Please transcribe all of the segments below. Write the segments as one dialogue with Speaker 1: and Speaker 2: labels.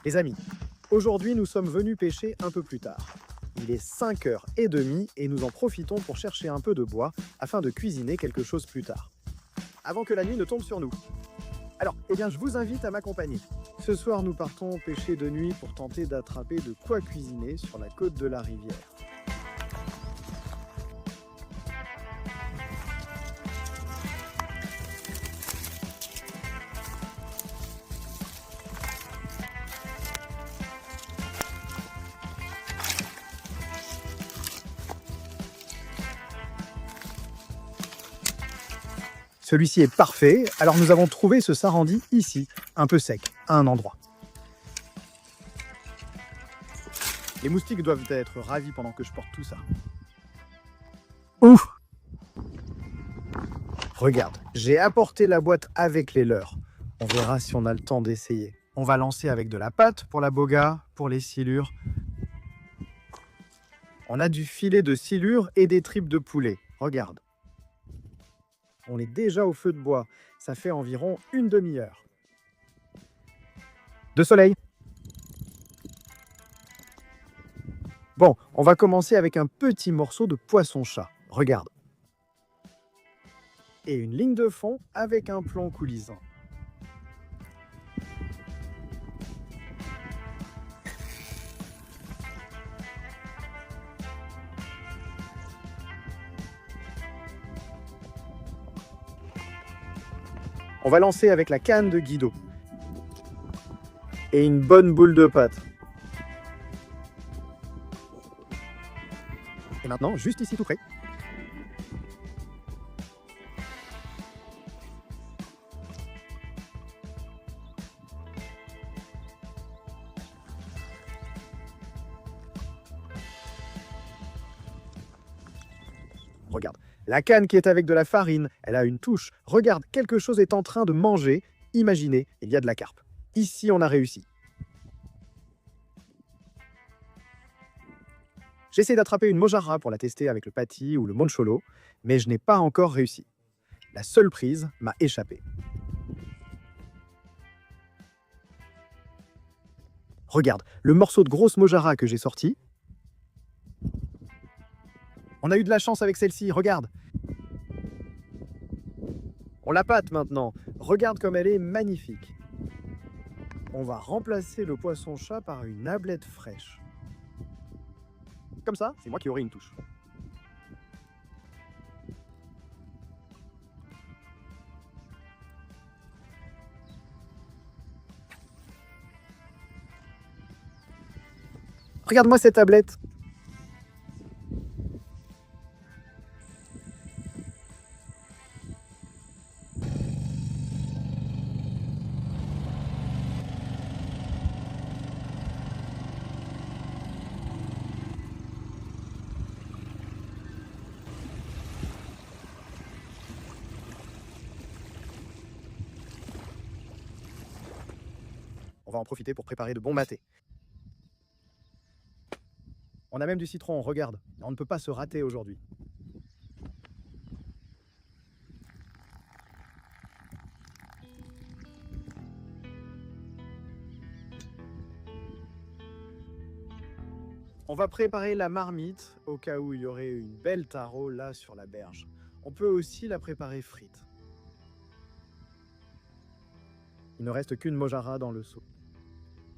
Speaker 1: Les amis, aujourd'hui nous sommes venus pêcher un peu plus tard. Il est 5h30 et nous en profitons pour chercher un peu de bois afin de cuisiner quelque chose plus tard, avant que la nuit ne tombe sur nous. Alors, je vous invite à m'accompagner. Ce soir, nous partons pêcher de nuit pour tenter d'attraper de quoi cuisiner sur la côte de la rivière. Celui-ci est parfait, alors nous avons trouvé ce sarandi ici, un peu sec, à un endroit. Les moustiques doivent être ravis pendant que je porte tout ça. Ouh! Regarde, j'ai apporté la boîte avec les leurres. On verra si on a le temps d'essayer. On va lancer avec de la pâte pour la boga, pour les silures. On a du filet de silure et des tripes de poulet. Regarde. On est déjà au feu de bois. Ça fait environ une demi-heure. De soleil. Bon, on va commencer avec un petit morceau de poisson-chat. Regarde. Et une ligne de fond avec un plomb coulissant. On va lancer avec la canne de Guido. Et une bonne boule de pâte. Et maintenant, juste ici tout près. Regarde, la canne qui est avec de la farine, elle a une touche. Regarde, quelque chose est en train de manger. Imaginez, il y a de la carpe. Ici, on a réussi. J'essaie d'attraper une mojara pour la tester avec le pati ou le moncholo, mais je n'ai pas encore réussi. La seule prise m'a échappé. Regarde, le morceau de grosse mojara que j'ai sorti. On a eu de la chance avec celle-ci, regarde. On la pâte maintenant. Regarde comme elle est magnifique. On va remplacer le poisson-chat par une ablette fraîche. Comme ça, c'est moi qui aurai une touche. Regarde-moi cette tablette. On va en profiter pour préparer de bons matés. On a même du citron, regarde. On ne peut pas se rater aujourd'hui. On va préparer la marmite au cas où il y aurait une belle taro là sur la berge. On peut aussi la préparer frite. Il ne reste qu'une mojara dans le seau.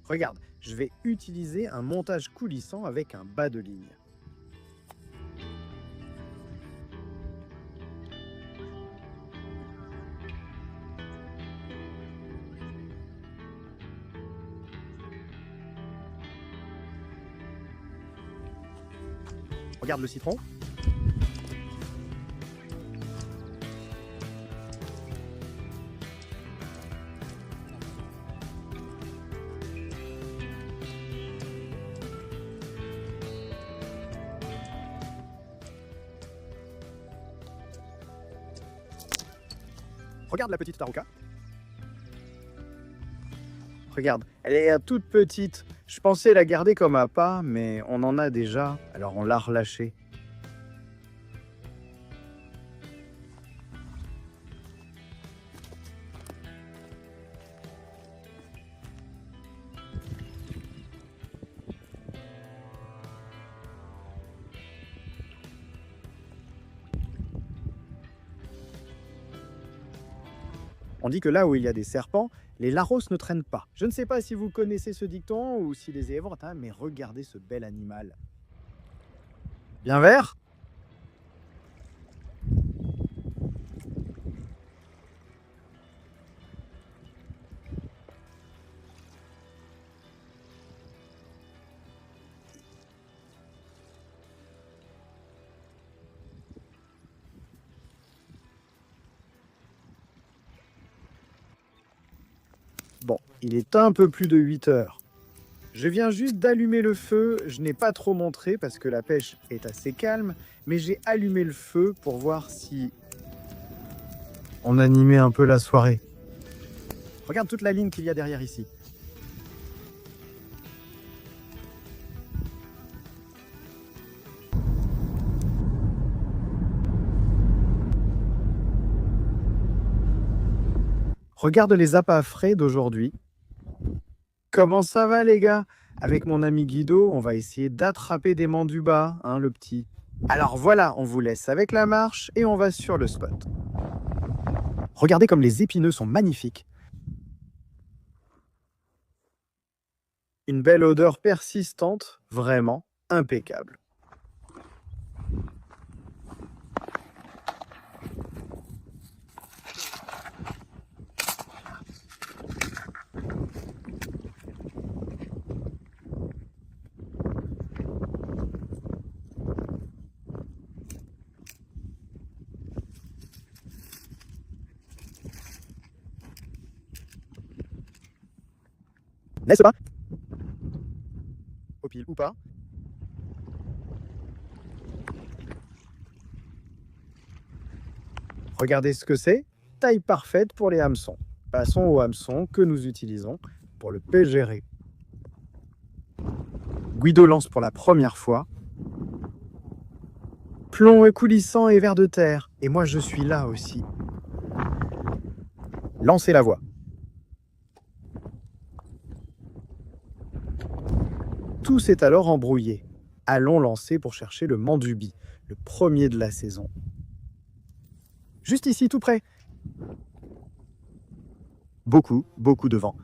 Speaker 1: Regarde, je vais utiliser un montage coulissant avec un bas de ligne. Regarde le citron. Regarde la petite tarouka. Regarde, elle est toute petite. Je pensais la garder comme appât, mais on en a déjà, alors on l'a relâchée. On dit que là où il y a des serpents, les larros ne traînent pas. Je ne sais pas si vous connaissez ce dicton ou si les est vrai, mais regardez ce bel animal. Bien vert? Bon, il est un peu plus de 8 heures. Je viens juste d'allumer le feu, je n'ai pas trop montré parce que la pêche est assez calme, mais j'ai allumé le feu pour voir si on animait un peu la soirée. Regarde toute la ligne qu'il y a derrière ici. Regarde les appâts frais d'aujourd'hui. Comment ça va les gars? Avec mon ami Guido, on va essayer d'attraper des mandubas, hein le petit. Alors voilà, on vous laisse avec la marche et on va sur le spot. Regardez comme les épineux sont magnifiques. Une belle odeur persistante, vraiment impeccable. N'est-ce pas? Au pile ou pas? Regardez ce que c'est. Taille parfaite pour les hameçons. Passons au hameçon que nous utilisons pour le pégérer. Guido lance pour la première fois. Plomb coulissant et vers de terre. Et moi je suis là aussi. Lancez la voie. Tout s'est alors embrouillé. Allons lancer pour chercher le mandubi, le premier de la saison. Juste ici, tout près. Beaucoup de vent.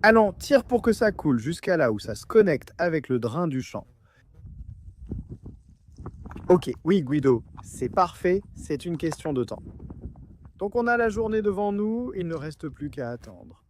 Speaker 1: Allons, tire pour que ça coule jusqu'à là où ça se connecte avec le drain du champ. Ok, oui Guido, c'est parfait, c'est une question de temps. Donc on a la journée devant nous, il ne reste plus qu'à attendre.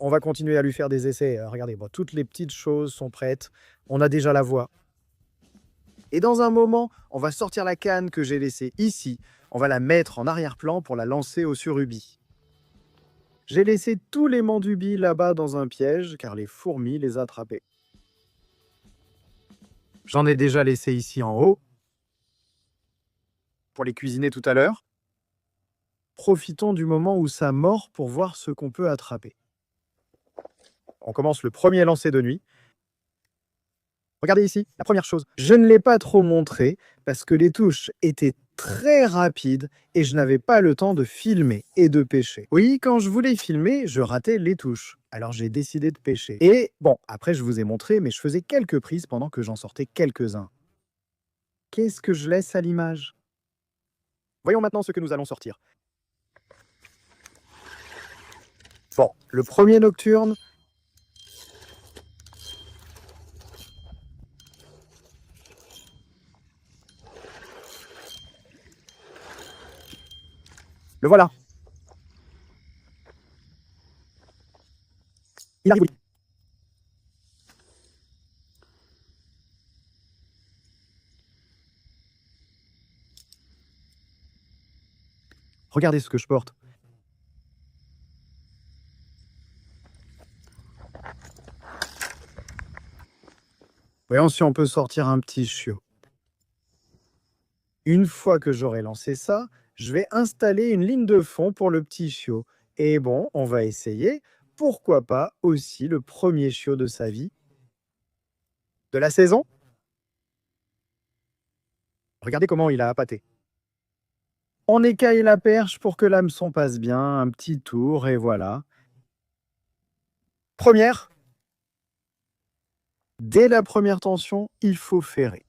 Speaker 1: on va continuer à lui faire des essais. Regardez, bon, toutes les petites choses sont prêtes. On a déjà la voix. Et dans un moment, on va sortir la canne que j'ai laissée ici. On va la mettre en arrière-plan pour la lancer au surubis. J'ai laissé tous les mandubis là-bas dans un piège, car les fourmis les attrapaient. J'en ai déjà laissé ici en haut, pour les cuisiner tout à l'heure. Profitons du moment où ça mord pour voir ce qu'on peut attraper. On commence le premier lancer de nuit. Regardez ici, la première chose. Je ne l'ai pas trop montré parce que les touches étaient très rapides et je n'avais pas le temps de filmer et de pêcher. Oui, quand je voulais filmer, je ratais les touches. Alors j'ai décidé de pêcher. Et bon, après je vous ai montré, mais je faisais quelques prises pendant que j'en sortais quelques-uns. Qu'est-ce que je laisse à l'image? Voyons maintenant ce que nous allons sortir. Bon, le premier nocturne. Le voilà. Il arrive. Regardez ce que je porte. Voyons si on peut sortir un petit chiot. Une fois que j'aurai lancé ça, je vais installer une ligne de fond pour le petit chiot. Et bon, on va essayer, pourquoi pas aussi le premier chiot de sa vie. De la saison. Regardez comment il a appâté. On écaille la perche pour que l'hameçon passe bien, un petit tour et voilà. Première. Dès la première tension, il faut ferrer.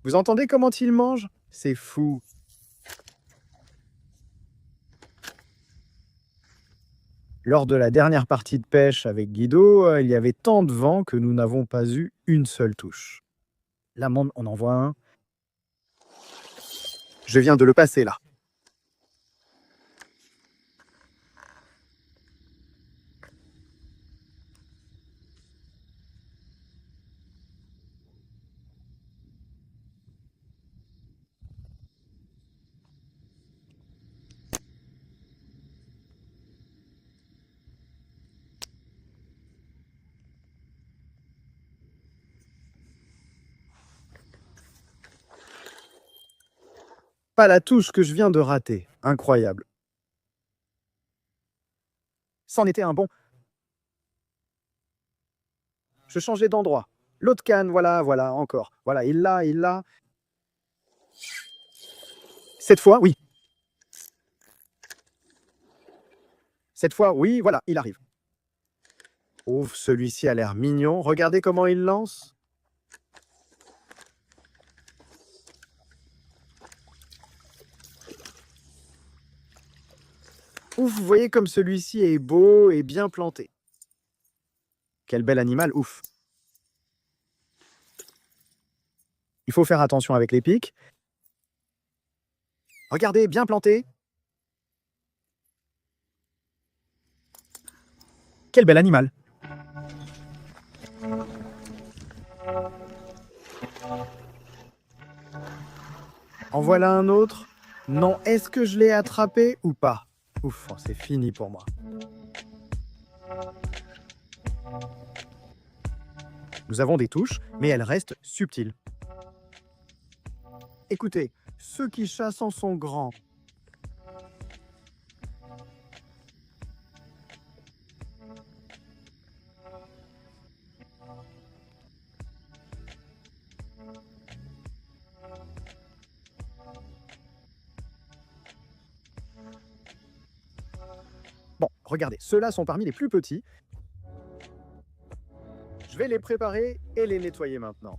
Speaker 1: Vous entendez comment il mange? C'est fou. Lors de la dernière partie de pêche avec Guido, il y avait tant de vent que nous n'avons pas eu une seule touche. Là, on en voit un. Je viens de le passer là. Pas la touche que je viens de rater. Incroyable. C'en était un bon. Je changeais d'endroit. L'autre canne, voilà, voilà, encore. Voilà, il l'a. Cette fois, oui. Cette fois, oui, voilà, il arrive. Ouf, celui-ci a l'air mignon. Regardez comment il lance. Ouf, vous voyez comme celui-ci est beau et bien planté. Quel bel animal, ouf. Il faut faire attention avec les pics. Regardez, bien planté. Quel bel animal. En voilà un autre. Non, est-ce que je l'ai attrapé ou pas? Ouf, c'est fini pour moi. Nous avons des touches, mais elles restent subtiles. Écoutez, ceux qui chassent en sont grands. Bon, regardez, ceux-là sont parmi les plus petits. Je vais les préparer et les nettoyer maintenant.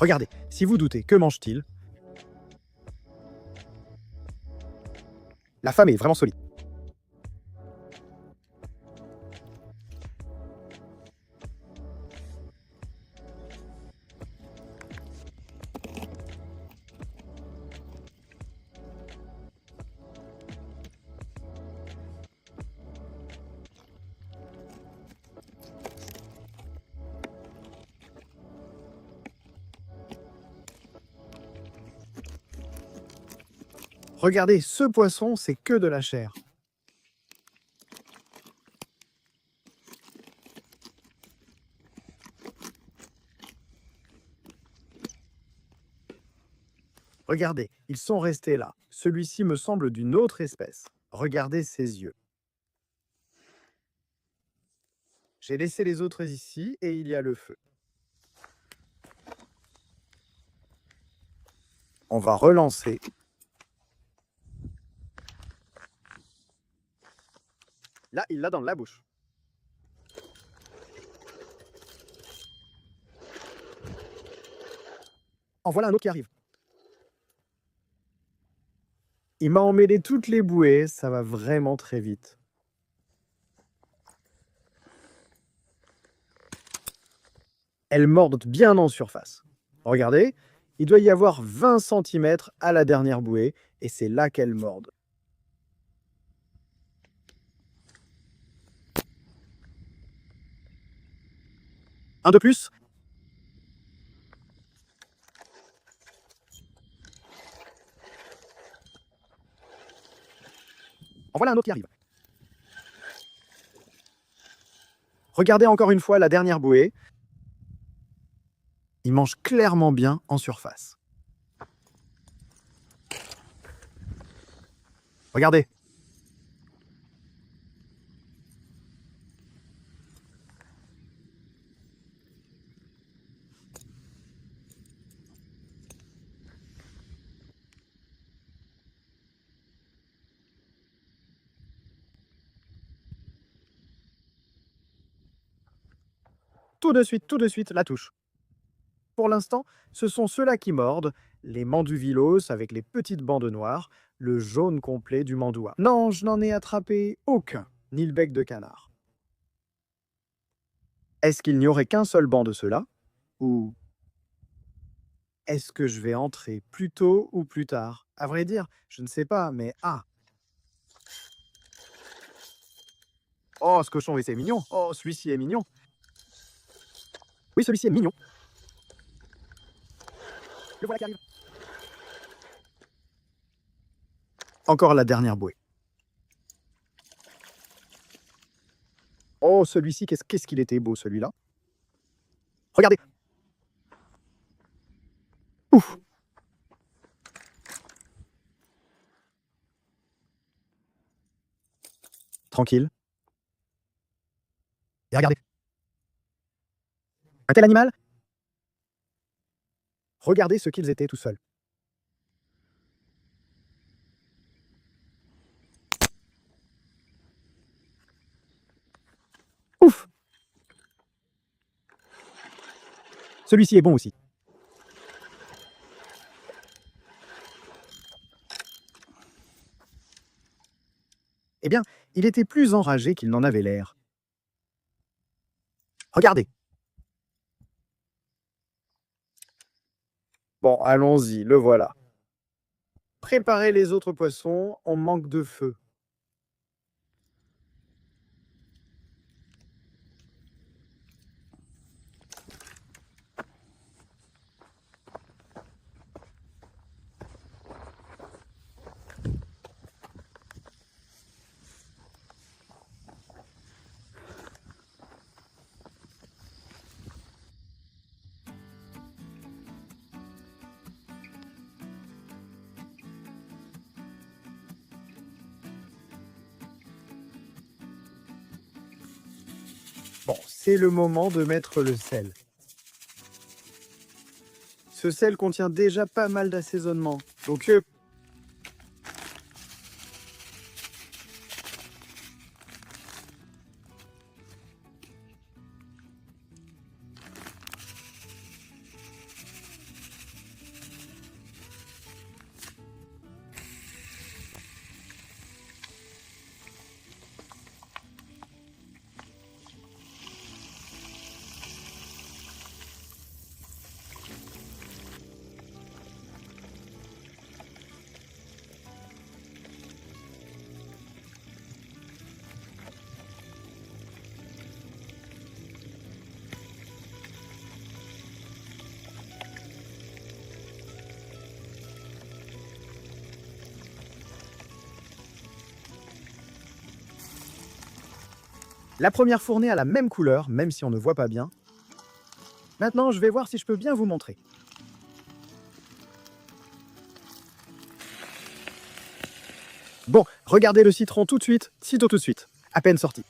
Speaker 1: Regardez, si vous doutez, que mange-t-il? La femme est vraiment solide. Regardez, ce poisson, c'est que de la chair. Regardez, ils sont restés là. Celui-ci me semble d'une autre espèce. Regardez ses yeux. J'ai laissé les autres ici et il y a le feu. On va relancer. Là, il l'a dans la bouche. En voilà un autre qui arrive. Il m'a emmêlé toutes les bouées, ça va vraiment très vite. Elles mordent bien en surface. Regardez, il doit y avoir 20 cm à la dernière bouée, et c'est là qu'elles mordent. Un de plus. En voilà un autre qui arrive. Regardez encore une fois la dernière bouée. Il mange clairement bien en surface. Regardez. Tout de suite, la touche. Pour l'instant, ce sont ceux-là qui mordent, les manduvilos avec les petites bandes noires, le jaune complet du mandoua. Non, je n'en ai attrapé aucun, ni le bec de canard. Est-ce qu'il n'y aurait qu'un seul banc de ceux-là? Ou est-ce que je vais entrer plus tôt ou plus tard? À vrai dire, je ne sais pas, mais ah! Oh, ce cochon, et c'est mignon! Oh, celui-ci est mignon! Oui, celui-ci est mignon! Le voilà qui arrive! Encore la dernière bouée. Oh, celui-ci, qu'est-ce qu'il était beau, celui-là! Regardez! Ouf! Tranquille. Et regardez! Un tel animal? Regardez ce qu'ils étaient tout seuls. Ouf! Celui-ci est bon aussi. Eh bien, il était plus enragé qu'il n'en avait l'air. Regardez! Bon, allons-y, le voilà. Préparez les autres poissons, on manque de feu. Bon, c'est le moment de mettre le sel. Ce sel contient déjà pas mal d'assaisonnement, donc La première fournée a la même couleur, même si on ne voit pas bien. Maintenant, je vais voir si je peux bien vous montrer. Bon, regardez le citron tout de suite, sitôt tout de suite, à peine sorti.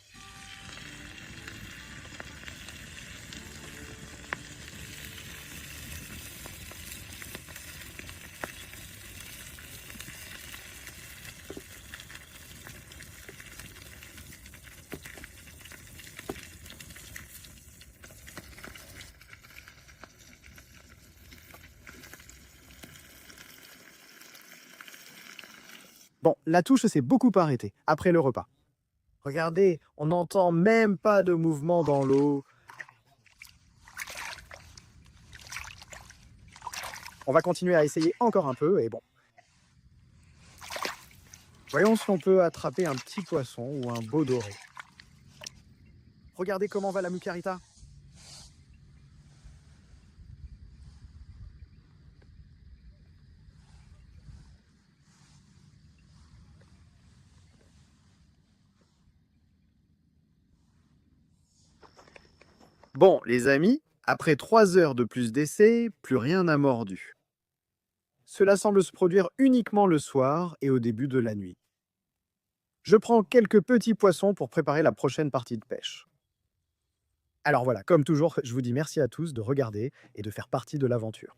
Speaker 1: Bon, la touche s'est beaucoup arrêtée, après le repas. Regardez, on n'entend même pas de mouvement dans l'eau. On va continuer à essayer encore un peu, et bon. Voyons si on peut attraper un petit poisson ou un beau doré. Regardez comment va la mucarita. Bon, les amis, après 3 heures de plus d'essais, plus rien n'a mordu. Cela semble se produire uniquement le soir et au début de la nuit. Je prends quelques petits poissons pour préparer la prochaine partie de pêche. Alors voilà, comme toujours, je vous dis merci à tous de regarder et de faire partie de l'aventure.